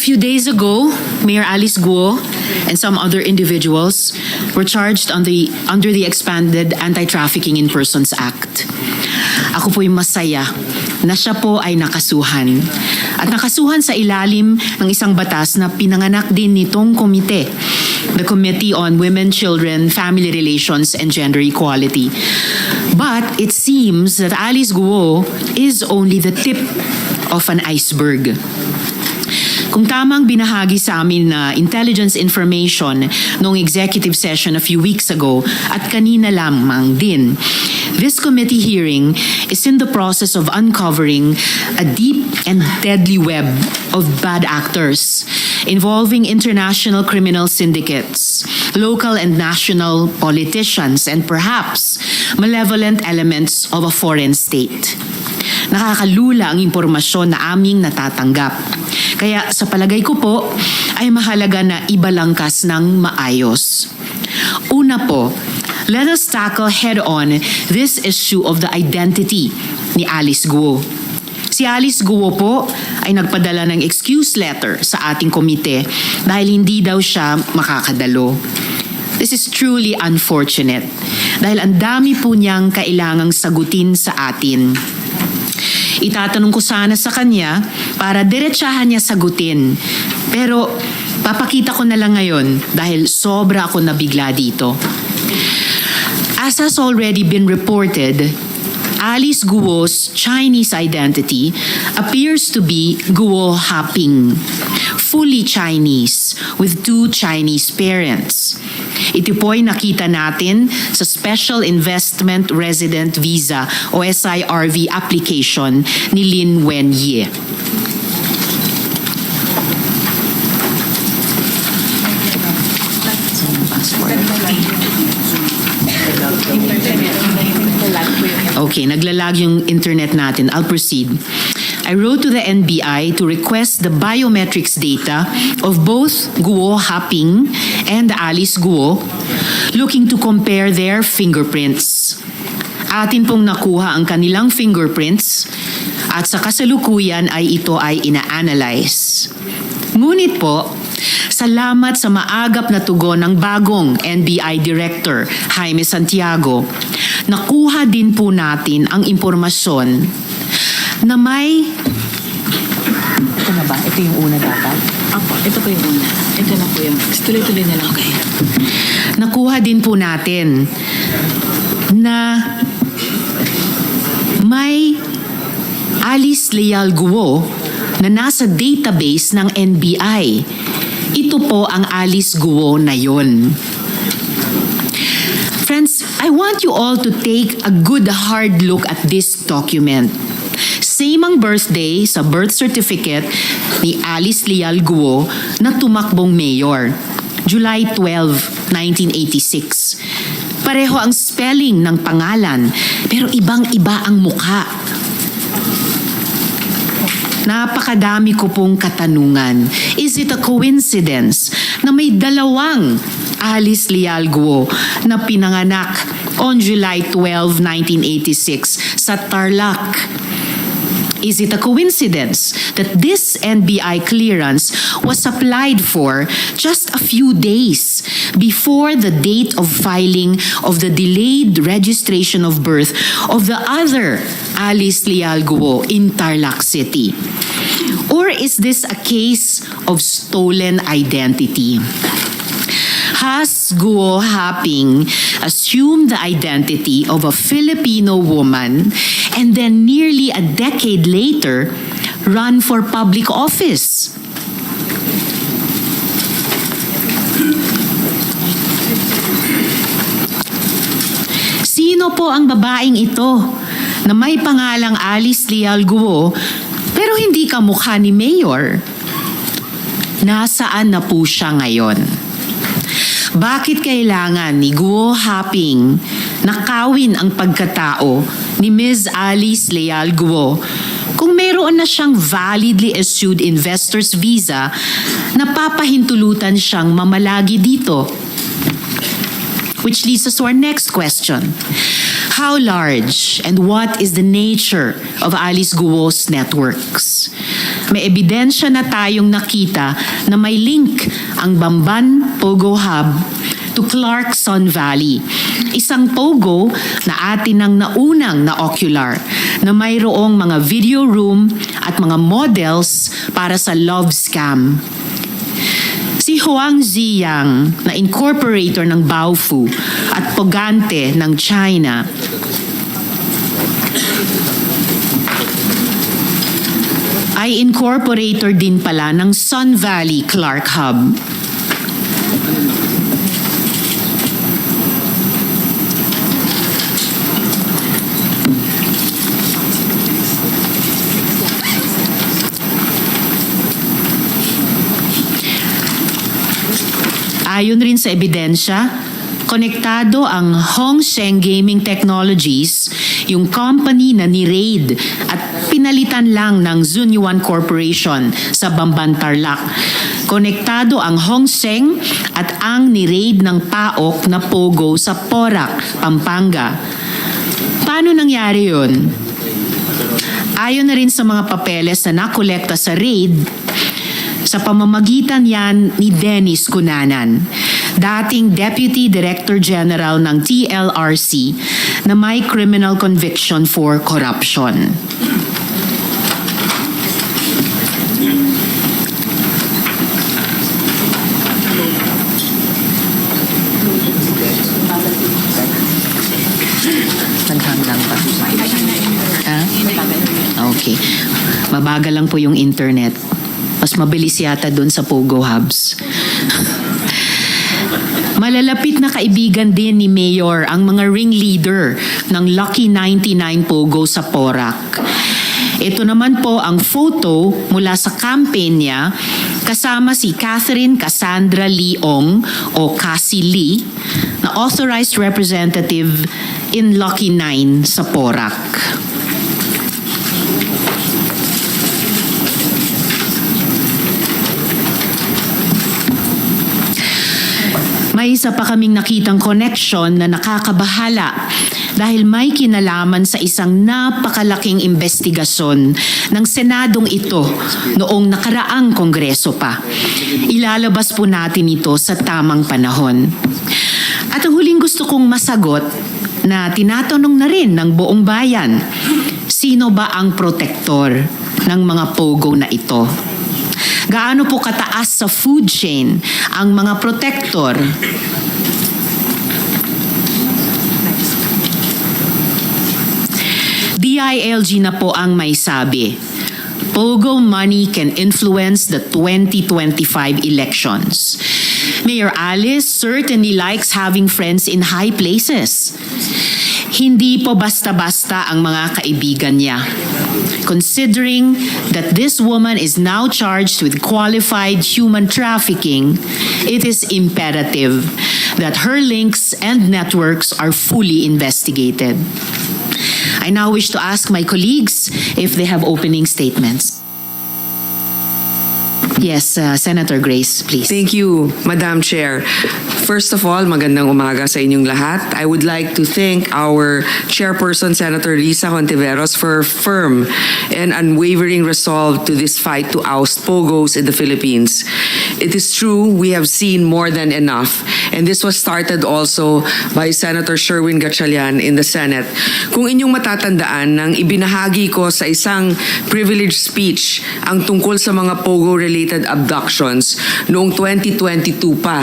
few days ago, Mayor Alice Guo and some other individuals were charged under the expanded Anti-Trafficking in Persons Act. Ako po'y masaya na siya po ay nakasuhan. At nakasuhan sa ilalim ng isang batas na pinanganak din nitong komite, the Committee on Women, Children, Family Relations, and Gender Equality. But it seems that Alice Guo is only the tip of an iceberg. Kung tamang binahagi sa amin na intelligence information noong executive session a few weeks ago at kanina lamang din, this committee hearing is in the process of uncovering a deep and deadly web of bad actors involving international criminal syndicates, local and national politicians, and perhaps malevolent elements of a foreign state. Nakakalula ang impormasyon na aming natatanggap. Kaya sa palagay ko po ay mahalaga na ibalangkas ng maayos. Una po, let us tackle head-on this issue of the identity ni Alice Guo. Si Alice Guo po ay nagpadala ng excuse letter sa ating komite dahil hindi daw siya makakadalo. This is truly unfortunate dahil ang dami po niyang kailangang sagutin sa atin. Itatanong ko sana sa kanya para diretsahan niya sagutin. Pero papakita ko na lang ngayon dahil sobra ako nabigla dito. As has already been reported, Alice Guo's Chinese identity appears to be Guo Haping, fully Chinese with 2 Chinese parents. Ito po ay nakita natin sa Special Investment Resident Visa o SIRV application ni Lin Wenye. Okay, naglalag yung internet natin. I'll proceed. I wrote to the NBI to request the biometrics data of both Guo Haping and Alice Guo, looking to compare their fingerprints. Atin pong nakuha ang kanilang fingerprints at sa kasalukuyan ay ito ay ina-analyze. Ngunit po, salamat sa maagap na tugon ng bagong NBI Director, Jaime Santiago, nakuha din po natin ang impormasyon na may... Ito na ba? Ito yung una dapat? Apo, ito po yung una. Ito na po yung... Tuloy-tuloy na lang. Okay. Nakuha din po natin na may Alice Leal Guo na nasa database ng NBI. Ito po ang Alice Guo na yon. Friends, I want you all to take a good hard look at this document. Same ang birthday sa birth certificate ni Alice Leal Guo na tumakbong mayor, July 12, 1986. Pareho ang spelling ng pangalan, pero ibang-iba ang mukha. Napakadami ko pong katanungan. Is it a coincidence na may dalawang Alice Leal Guo na pinanganak on July 12, 1986 sa Tarlac? Is it a coincidence that this NBI clearance was applied for just a few days before the date of filing of the delayed registration of birth of the other Alice Leal Guo in Tarlac City? Or is this a case of stolen identity? Has Guo Haping assumed the identity of a Filipino woman and then nearly a decade later run for public office? Sino po ang babaeng ito na may pangalang Alice Leal Guo pero hindi kamukha ni Mayor? Nasaan na po siya ngayon? Bakit kailangan ni Guo Haping nakawin ang pagkatao ni Ms. Alice Leal Guo kung mayroon na siyang validly issued investor's visa na papahintulutan siyang mamalagi dito? Which leads us to our next question. How large and what is the nature of Alice Guo's networks? may ebidensya na tayong nakita na may link ang Bamban Pogo Hub to Clarkson Valley. Isang pogo na atin ang naunang na ocular na mayroong mga video room at mga models para sa love scam. Si Huang Ziyang na incorporator ng Baofu at Pogante ng China ay incorporator din pala ng Sun Valley Clark Hub. Ayon rin sa ebidensya, konektado ang Hongsheng Gaming Technologies, yung company na ni-raid at pinalitan lang ng Zunyuan Corporation sa Bamban Tarlac. Konektado ang Hongsheng at ang ni-raid ng PAOK na Pogo sa Porac, Pampanga. Paano nangyari yun? Ayon na rin sa mga papeles na nakolekta sa raid, sa pamamagitan yan ni Dennis Cunanan, dating Deputy Director General ng TLRC na may criminal conviction for corruption. Naghanggang pa. Okay. Mabagal lang po yung internet. Mas mabilis yata doon sa Pogo Hubs. Malalapit na kaibigan din ni Mayor ang mga ringleader ng Lucky 99 Pogo sa Porac. Ito naman po ang photo mula sa campaign niya kasama si Catherine Cassandra Leong o Cassie Lee na authorized representative in Lucky 9 sa Porac. May isa pa kaming nakitang connection na nakakabahala dahil may kinalaman sa isang napakalaking investigasyon ng Senadong ito noong nakaraang Kongreso pa. Ilalabas po natin ito sa tamang panahon. At ang huling gusto kong masagot na tinatanong na rin ng buong bayan, sino ba ang protektor ng mga pogo na ito? Gaano po kataas sa food chain ang mga protector? DILG na po ang may sabi. Pogo money can influence the 2025 elections. Mayor Alice certainly likes having friends in high places. Hindi po basta-basta ang mga kaibigan niya. Considering that this woman is now charged with qualified human trafficking, it is imperative that her links and networks are fully investigated. I now wish to ask my colleagues if they have opening statements. Yes, Senator Grace, please. Thank you, Madam Chair. First of all, magandang umaga sa inyong lahat. I would like to thank our Chairperson, Senator Risa Hontiveros, for her firm and unwavering resolve to this fight to oust pogos in the Philippines. It is true, we have seen more than enough, and this was started also by Senator Sherwin Gatchalian in the Senate. Kung inyong matatandaan, nang ibinahagi ko sa isang privileged speech ang tungkol sa mga pogo-related abductions noong 2022 pa.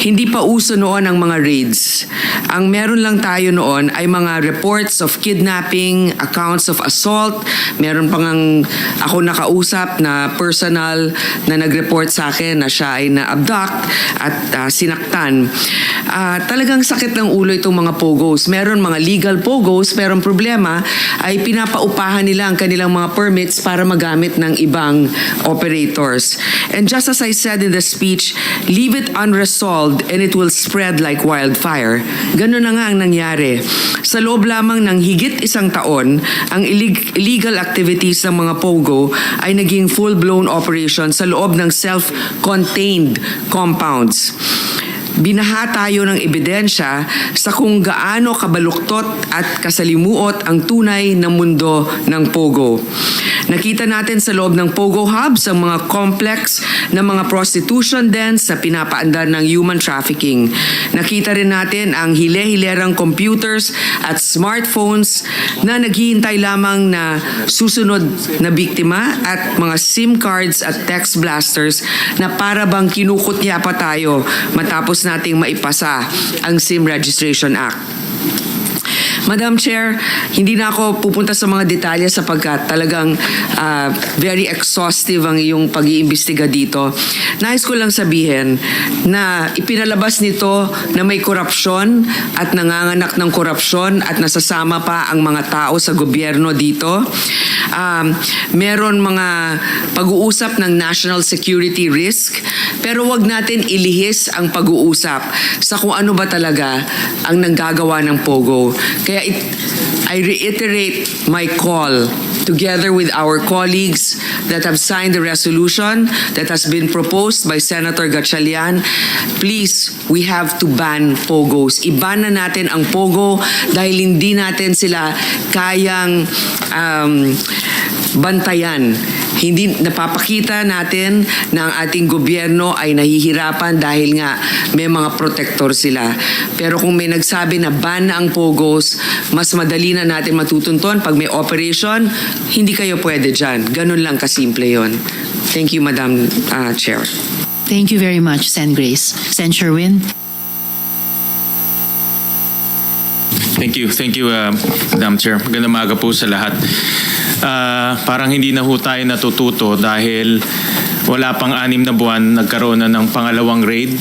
Hindi pa uso noon ang mga raids. Ang meron lang tayo noon ay mga reports of kidnapping, accounts of assault. Meron pang ako nakausap na personal na nag-report sa akin na siya ay na-abduct at sinaktan. Talagang sakit ng ulo itong mga pogos. Meron mga legal pogos, pero ang problema ay pinapaupahan nila ang kanilang mga permits para magamit ng ibang operators. And just as I said in the speech, leave it unresolved and it will spread like wildfire. Ganun na nga ang nangyari. Sa loob lamang ng higit isang taon, ang illegal activities ng mga pogo ay naging full-blown operation sa loob ng self-contained compounds. binaha tayo ng ebidensya sa kung gaano kabaluktot at kasalimuot ang tunay na mundo ng Pogo. Nakita natin sa loob ng Pogo Hubs ang mga complex na mga prostitution dens na pinapaandar ng human trafficking. Nakita rin natin ang hile-hilerang computers at smartphones na naghihintay lamang na susunod na biktima at mga SIM cards at text blasters na para bang kinukot niya pa tayo matapos nating maipasa ang SIM Registration Act. Madam Chair, hindi na ako pupunta sa mga detalye sapagkat talagang very exhaustive ang iyong pag-iimbestiga dito. Nais ko lang sabihin na ipinalabas nito na may korupsyon at nanganganak ng korupsyon at nasasama pa ang mga tao sa gobyerno dito. Meron mga pag-uusap ng national security risk, pero wag natin ilihis ang pag-uusap sa kung ano ba talaga ang nanggagawa ng Pogo. Kaya I reiterate my call together with our colleagues that have signed the resolution that has been proposed by Senator Gatchalian. Please, we have to ban Pogos. Iban na natin ang Pogo dahil hindi natin sila kayang bantayan. Hindi napapakita natin na ang ating gobyerno ay nahihirapan dahil nga may mga protector sila. Pero kung may nagsabi na ban na ang Pogos, mas madali na natin matutunton. Pag may operation, hindi kayo pwede dyan. Ganun lang kasimple yon. Thank you, Madam Chair. Thank you very much, Sen. Grace. Sen. Sherwin. Thank you, Madam Chair. Magandang umaga po sa lahat. Parang hindi na ho tayo natututo dahil wala pang 6 na buwan nagkaroon na ng pangalawang raid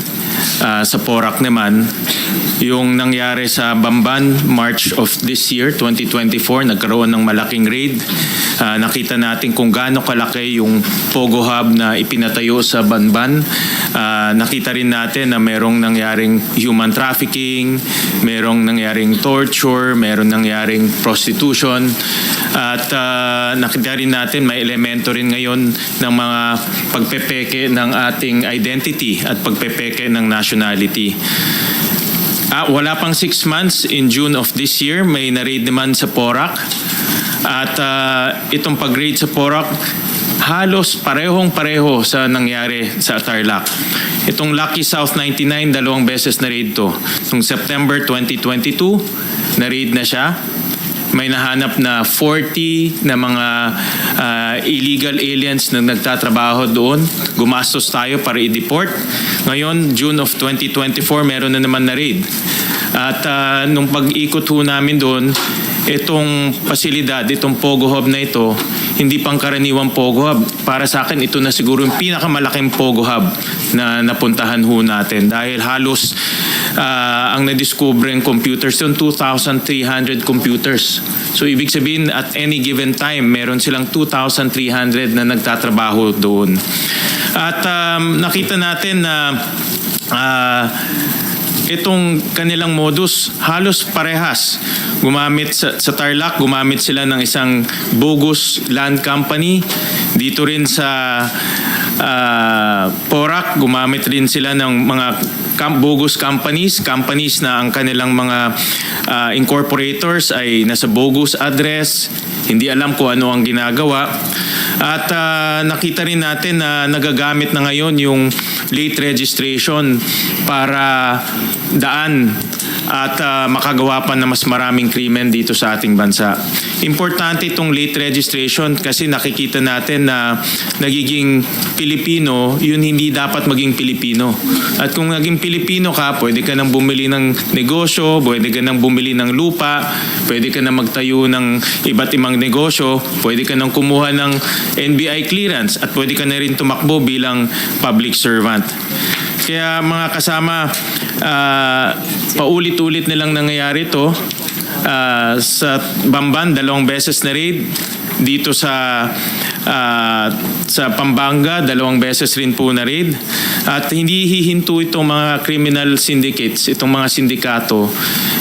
sa Porac naman. Yung nangyari sa Bamban, March of this year, 2024, nagkaroon ng malaking raid. Nakita natin kung gaano kalaki yung Pogo Hub na ipinatayo sa Bamban. Nakita rin natin na merong nangyaring human trafficking, merong nangyaring torture, merong nangyaring prostitution. At nakita rin natin may elemento rin ngayon ng mga pagpepeke ng ating identity at pagpepeke ng nationality. Wala pang 6 months, in June of this year, may na-raid naman sa Porac. At itong pag-raid sa Porac, halos parehong-pareho sa nangyari sa Tarlac. Itong Lucky South 99, 2 beses na-raid to. Noong September 2022, na-raid na siya. May nahanap na 40 na mga illegal aliens na nagtatrabaho doon. Gumastos tayo para i-deport. Ngayon, June of 2024, meron na naman na raid. At nung pag-ikot ho namin doon, itong pasilidad, itong Pogo Hub na ito, hindi pang karaniwang Pogo Hub. Para sa akin, ito na siguro yung pinakamalaking Pogo Hub na napuntahan ho natin. Dahil halos ang na-discover yung computers yung 2,300 computers. So ibig sabihin at any given time meron silang 2,300 na nagtatrabaho doon. At nakita natin na itong kanilang modus halos parehas. Gumamit sa Tarlac, gumamit sila ng isang bogus land company. Dito rin sa Porac, gumamit rin sila ng mga bogus companies na ang kanilang mga incorporators ay nasa bogus address, hindi alam kung ano ang ginagawa. At nakita rin natin na nagagamit na ngayon yung late registration para daan at makagawa pa na mas maraming krimen dito sa ating bansa. Importante itong late registration kasi nakikita natin na nagiging Pilipino, yun hindi dapat maging Pilipino. At kung naging Pilipino ka, pwede ka nang bumili ng negosyo, pwede ka nang bumili ng lupa, pwede ka nang magtayo ng iba't ibang negosyo, pwede ka nang kumuha ng NBI clearance at pwede ka na rin tumakbo bilang public servant. Kaya mga kasama, paulit-ulit nilang nangyayari ito. Sa Bamban, 2 beses na raid. Dito sa Pampanga, 2 beses rin po na raid. At hindi hihinto itong mga criminal syndicates, itong mga sindikato,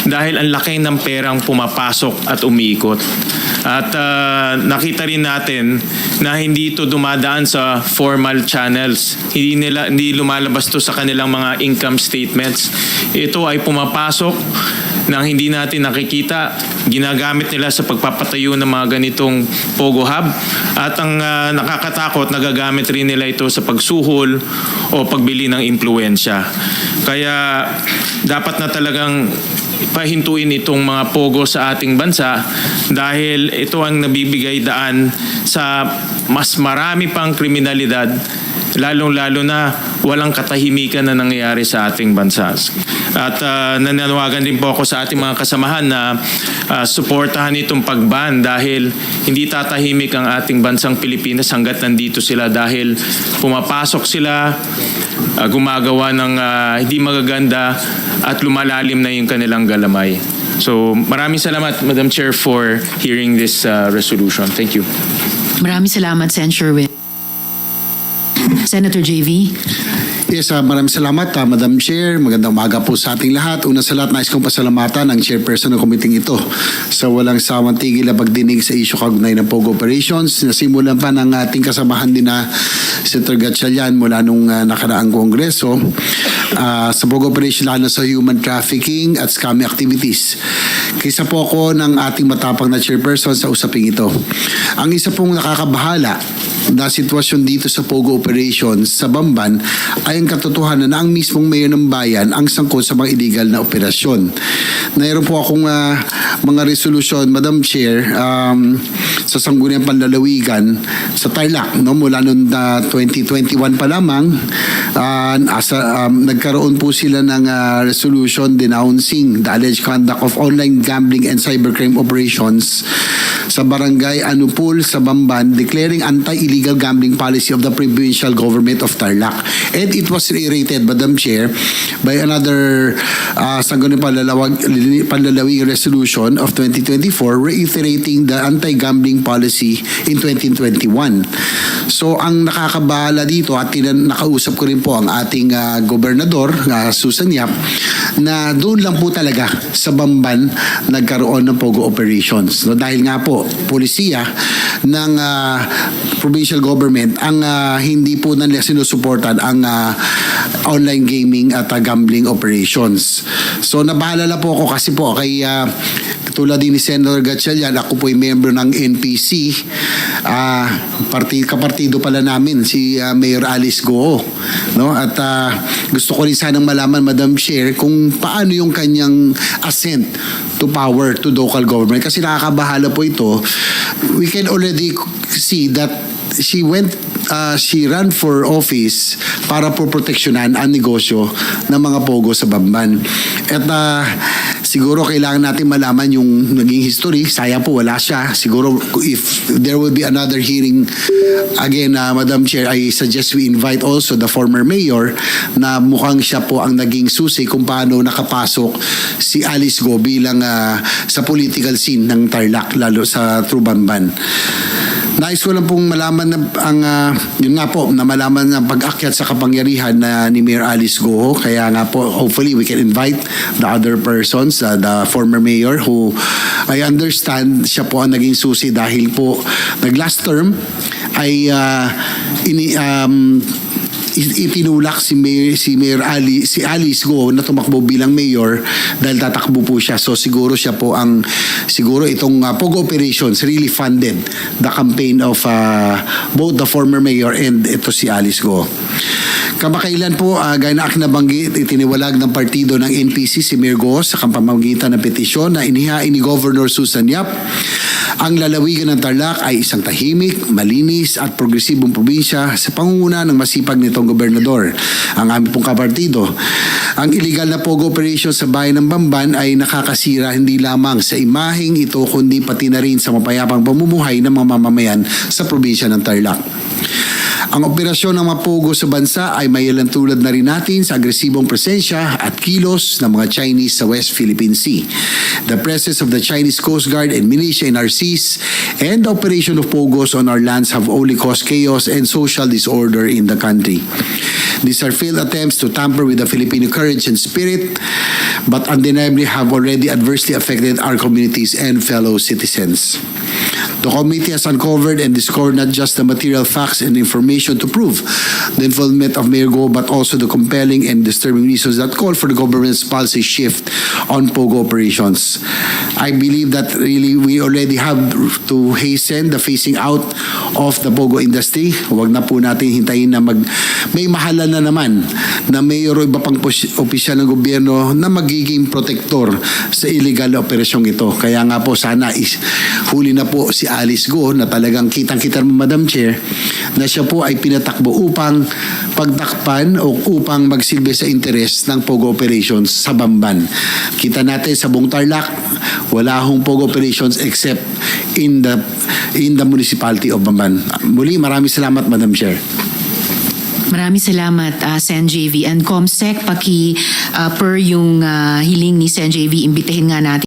dahil ang laki ng perang pumapasok at umiikot. At nakita rin natin na hindi ito dumadaan sa formal channels. Hindi lumalabas to sa kanilang mga income statements. Ito ay pumapasok nang hindi natin nakikita. Ginagamit nila sa pagpapatayo ng mga ganitong Pogo Hub. At ang nakakatakot, nagagamit rin nila ito sa pagsuhol o pagbili ng impluensya. Kaya dapat na talagang pahintuin itong mga pogo sa ating bansa dahil ito ang nabibigay daan sa mas marami pang kriminalidad, lalong-lalo na walang katahimikan na nangyayari sa ating bansa. At nananawagan din po ako sa ating mga kasamahan na suportahan itong pagban dahil hindi tatahimik ang ating bansang Pilipinas hanggat nandito sila dahil pumapasok sila, gumagawa ng hindi magaganda at lumalalim na yung kanilang galamay. So maraming salamat, Madam Chair, for hearing this resolution. Thank you. Maraming salamat, Sen. Sherwin. Senator JV. Yes, maraming salamat, Madam Chair. Magandang umaga po sa ating lahat. Una sa lahat, nais kong pasalamatan ang chairperson ng committee ito sa walang sawang tigil na pagdinig sa isyu kaugnay ng Pogo Operations. Nasimulan pa ng ating kasamahan din na Senator Gatchalian mula nung nakaraang kongreso sa Pogo Operation, lalo sa human trafficking at scamming activities. Kaysa po ako ng ating matapang na chairperson sa usaping ito. Ang isa pong nakakabahala na sitwasyon dito sa Pogo Operations sa Bamban ay ang katotohanan na ang mismong mayor ng bayan ang sangkot sa mga illegal na operasyon. Mayroon po akong mga resolution, Madam Chair, sa Sangguniang Panlalawigan sa Tarlac, no? Mula noong 2021 pa lamang, nagkaroon po sila ng resolution denouncing the alleged conduct of online gambling and cybercrime operations sa Barangay Anupul sa Bamban, declaring anti-illegal gambling policy of the provincial government of Tarlac. And it was reiterated, Madam Chair, by another Sangguniang Panlalawigan resolution of 2024 reiterating the anti-gambling policy in 2021. So ang nakakabahala dito at nakausap ko rin po ang ating gobernador, Susan Yap, na doon lang po talaga sa Bamban nagkaroon ng Pogo Operations. No, dahil nga po, polisiya ng provincial government ang hindi po nila sinusuportan ang online gaming at gambling operations. So nabahalala po ako kasi po kay tulad din ni Senator Gatchalian, ako po ay member ng NPC. Kapartido pala namin si Mayor Alice Guo. No? At gusto ko rin sanang malaman, Madam Chair, kung paano yung kanyang assent to power to local government. Kasi nakakabahala po ito. We can already see that she ran for office para po proteksyonan ang negosyo ng mga pogo sa Bamban. At siguro kailangan natin malaman yung naging history. Sayang po wala siya. Siguro if there will be another hearing again, Madam Chair, I suggest we invite also the former mayor na mukhang siya po ang naging susi kung paano nakapasok si Alice Go bilang sa political scene ng Tarlac, lalo sa True Bamban. Nais ko lang pong malaman na yun nga po, na malaman ng pag-akyat sa kapangyarihan ni Mayor Alice Go. Kaya nga po, hopefully we can invite the other persons, the former mayor who I understand siya po ang naging susi dahil po nag-last term ay itinulak si Alice Go na tumakbo bilang mayor dahil tatakbo po siya. So siguro siya po siguro itong Pogo Operations really funded the campaign of both the former mayor and ito si Alice Go. Kamakailan po, gaya na aking nabanggit, itiniwalag ng partido ng NPC si Mayor Go sa pamamagitan ng petisyon na inihain ni Governor Susan Yap. Ang lalawigan ng Tarlac ay isang tahimik, malinis at progresibong probinsya sa pangunguna ng masipag nitong gobernador. Ang aming pong kapartido. Ang illegal na Pogo Operation sa bayan ng Bamban ay nakakasira hindi lamang sa imaheng ito kundi pati na rin sa mapayapang pamumuhay ng mga mamamayan sa probinsya ng Tarlac. Ang operasyon ng mga pogo sa bansa ay mayalang tulad na rin natin sa agresibong presensya at kilos ng mga Chinese sa West Philippine Sea. The presence of the Chinese Coast Guard and militia in our seas and the operation of pogos on our lands have only caused chaos and social disorder in the country. These are failed attempts to tamper with the Filipino courage and spirit, but undeniably have already adversely affected our communities and fellow citizens. The committee has uncovered and discovered not just the material facts and information to prove the involvement of Mayor Go, but also the compelling and disturbing reasons that call for the government's policy shift on POGO operations. I believe that really we already have to hasten the phasing out of the POGO industry. Huwag na po natin hintayin na may mahala na naman na mayor o iba pang opisyal ng gobyerno na magiging protektor sa illegal na operasyong ito. Kaya nga po sana huli na po si Alice Go na talagang kitang-kita mo, Madam Chair, na siya po ay pinatakbo upang pagtakpan o upang magsilbi sa interes ng POGO operations sa Bamban. Kita natin sa buong Tarlac, wala hong POGO operations except in the municipality of Bamban. Muli, maraming salamat, Madam Chair. Maraming salamat, Sen JV. And COMSEC, per yung hiling ni Sen JV, imbitahin nga natin